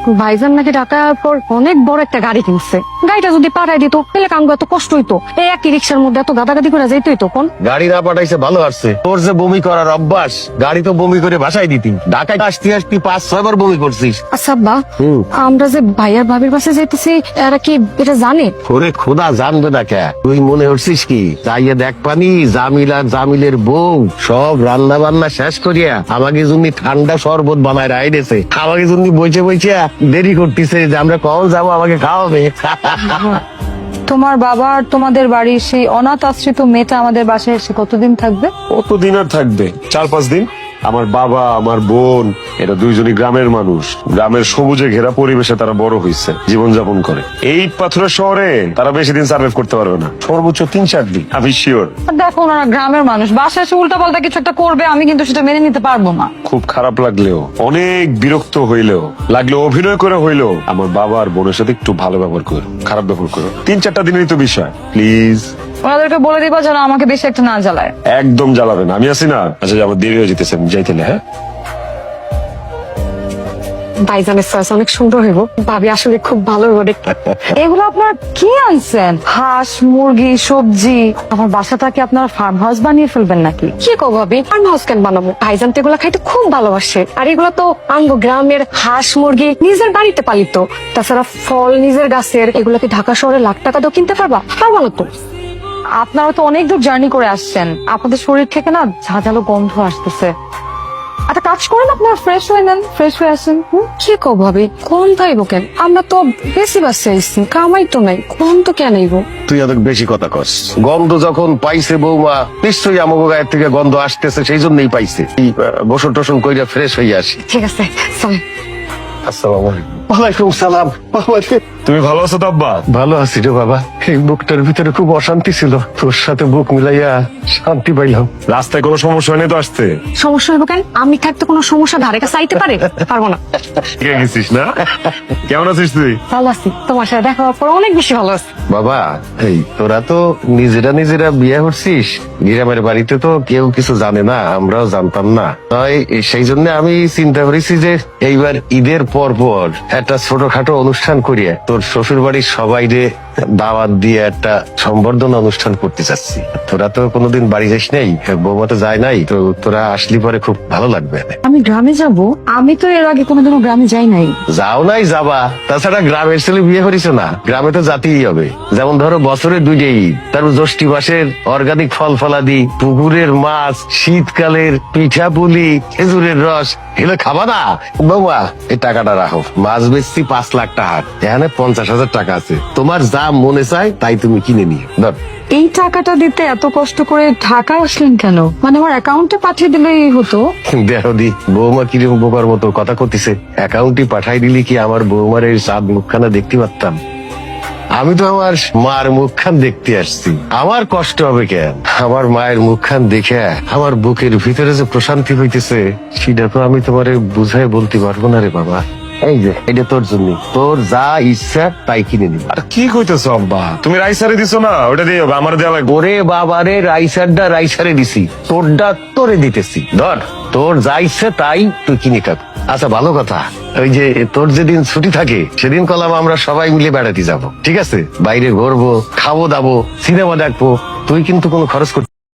ভাইজান নাকি ঢাকার পর অনেক বড় একটা গাড়ি কিনছে। গাড়িটা যদি পাঠাই দিত তাহলে কামগো এত কষ্ট হইতো। এই একই রিক্সার মধ্যে এত গাদাগাদি করে যাইতে হইতো কোন। গাড়ি না পাঠাইছে ভালো আসছে। তোর যে বমি করার অভ্যাস, গাড়ি তো বমি করে বাসায় দিতি। ঢাকায় আসতে আসতে 5-6 বার বমি করছিস। আচ্ছা আব্বা, আমরা যে ভাইয়ার ভাবির বাসে যাইতেছি এরা কি এটা জানে? ওরে খোদা জানবে না কে? তুই মনে হচ্ছিস কি যাইয়ে দেখ পানি জামিল আর জামিলের বউ সব রান্না বান্না শেষ করিয়া আমাকে জন্য ঠান্ডা শরবত বানায় রাই দিয়েছে। আমাকে জন্য বইছে বইছে দেরি করতেছে যে আমরা কখন যাবো, আমাকে খাওয়াবে। তোমার বাবা আর তোমাদের বাড়ির সেই অনাথ আশ্রিত মেয়েটা আমাদের বাসায় এসে কতদিন থাকবে? কতদিন আর থাকবে? 4-5 দিন। আমার বাবা আমার বোন এরা দুইজনই গ্রামের মানুষ। গ্রামের সবুজে ঘেরা পরিবেশে তারা বড় হয়েছে, জীবনযাপন করে। এই পাথরের শহরে তারা বেশি দিন সার্ভাইভ করতে পারবে না, সর্বোচ্চ 3-4 দিন, আমি শিওর। দেখো ওনারা গ্রামের মানুষ, বাসায় এসে উল্টা পাল্টা কিছু একটা করবে, আমি কিন্তু সেটা মেনে নিতে পারবো না। খুব খারাপ লাগলেও, অনেক বিরক্ত হইলেও, লাগলেও অভিনয় করে হইলেও আমার বাবা আর বোনের সাথে একটু ভালো ব্যবহার করো, খারাপ ব্যবহার করো। 3-4টা দিনেরই তো বিষয়, প্লিজ। ওনাদেরকে বলে দিবা যেন আমাকে বেশি একটা না জ্বালায়। একদম জ্বালাবে না, আমি আছি না। আচ্ছা আমার দেরি হয়ে যেতেছে, আমি যাইতে না। হ্যাঁ ভাইজানের চয়েস অনেক সুন্দর হইব। ভাবি আসলে খুব ভালো হইব দেখতে। এগুলো আপনার কি আনছেন? হাঁস, মুরগি, সবজি। আমার বাসাটাকে আপনার ফার্ম হাউস বানিয়ে ফেলবেন নাকি? কি কো ভাবি, ফার্ম হাউস কেন বানাবো? ভাইজান তো এগুলা খাইতে খুব ভালোবাসে। আর এগুলো তো আঙ্গো গ্রামের হাঁস মুরগি নিজের বাড়িতে পালিত। তাছাড়া ফল নিজের গাছের। এগুলা কি ঢাকা শহরে লাখ টাকা দিয়ে কিনতে পারবা? পারবো না তো। আপনারা তো অনেক দূর জার্নি করে আসছেন, আপনাদের শরীর থেকে না ঝাঁঝালো গন্ধ আসতেছে। একটা কাজ করেন, আপনারা ফ্রেশ হয়ে নেন, ফ্রেশ হয়ে আসেন। কি কো ভাবি, কোন তাইব কেন? আমরা তো বেশি বাসে আইছি, কামাই তো নাই, কোন তো কেন আইব? তুই অনেক বেশি কথা কস। গন্ধ যখন পাইছে বৌমা, নিশ্চয়ই আমাকে গায়ের থেকে গন্ধ আসতেছে, সেই জন্যই পাইছে। গোসল টোসল কইরা ফ্রেশ হয়ে আসি। ঠিক আছে চল। আসসালামু আলাইকুম। ওয়ালাইকুম সালাম। তুমি ভালো আছো তো আব্বা? ভালো আছি রে বাবা। এই বুকটার ভিতরে খুব অশান্তি ছিল, তোর সাথে বুক মিলাইয়া শান্তি পাইলাম। রাস্তায় কোনো সমস্যা হয়নি তো আসতে? সমস্যা হইব কেন? আমি থাকতে কোনো সমস্যা ধারে কাছে আইতে পারে? পারবো না। কে গেছিস না? কেমন আছিস তুই? ভালো আছি, তোমার সাথে দেখা হওয়ার পর অনেক বেশি ভালো আছি। বাবা, এই তোরা তো নিজেরা বিয়ে করছিস। গ্রামের বাড়িতে তো কেউ কিছু জানে না, আমরাও জানতাম না। তাই সেই জন্য আমি চিন্তা করেছি যে এইবার ঈদের পর একটা ছোটখাটো অনুষ্ঠান করিয়ে তোর শ্বশুর বাড়ির সবাই দাওয়াত দিয়ে একটা সম্বর্ধনা অনুষ্ঠান করতে চাচ্ছি। তোরা তো কোনোদিন বাড়ি যাস নাই, বৌমা তো যায় নাই, তো তোরা আসলি পরে খুব ভালো লাগবে। আমি গ্রামে যাব? আমি তো এর আগে কোনোদিনও গ্রামে যাই নাই। যাও নাই যাবা, তাছাড়া গ্রামের ছেলে বিয়ে করিস না, গ্রামে তো জাতিই হবে। যেমন ধরো বছরে 2টা ঈদ, তারপর জ্যৈষ্ঠী মাসের অর্গানিক ফল ফলাদি, পুকুরের মাছ, শীতকালের পিঠা পুলি, খেজুরের রস, এগুলো খাবা না? বৌমা এই টাকাটা রাখো, মাছ বেচছি 5 লাখ টাকা, এখানে 50,000 টাকা আছে, তোমার যা মনে চায় তাই তুমি কিনে নিও। ধর। এই টাকাটা দিতে এত কষ্ট করে ঢাকায় আসলেন কেন? মানে আমার অ্যাকাউন্টে পাঠিয়ে দিলেই হতো। দেহদি বৌমা কিরকম বোকার মতো কথা করতেছে। অ্যাকাউন্টে পাঠাই দিলি কি আমার বৌমার এই চাঁদ মুখখানা দেখতে পারতাম? আমি তো আমার মার মুখখান দেখতে আসছি, আমার কষ্ট হবে কেন? আমার মায়ের মুখখান দেখে আমার বুকের ভিতরে যে প্রশান্তি হইতেছে সেটা তো আমি তোমারে বুঝাই বলতে পারবো না রে বাবা। এই যে এটা তোর জন্য, তোর যা ইচ্ছা তাই কিনে নিবি। আর কি কইতেছো আব্বা? তুমি রাইসারে দিছো না, ওটা দিয়ে হবে, আমার দেওয়া লাগবে। ওরে বাবারে, রাইসারে দিছি, তোরটা তোরে দিতেছি। ধর, তোর যা ইচ্ছে তাই তুই কিনে খাবি। আচ্ছা ভালো কথা, ওই যে তোর যেদিন ছুটি থাকে সেদিন কলাম আমরা সবাই মিলে বেড়াতে যাব, ঠিক আছে? বাইরে ঘুরবো, খাবো দাবো, সিনেমা দেখবো, তুই কিন্তু কোনো খরচ করতে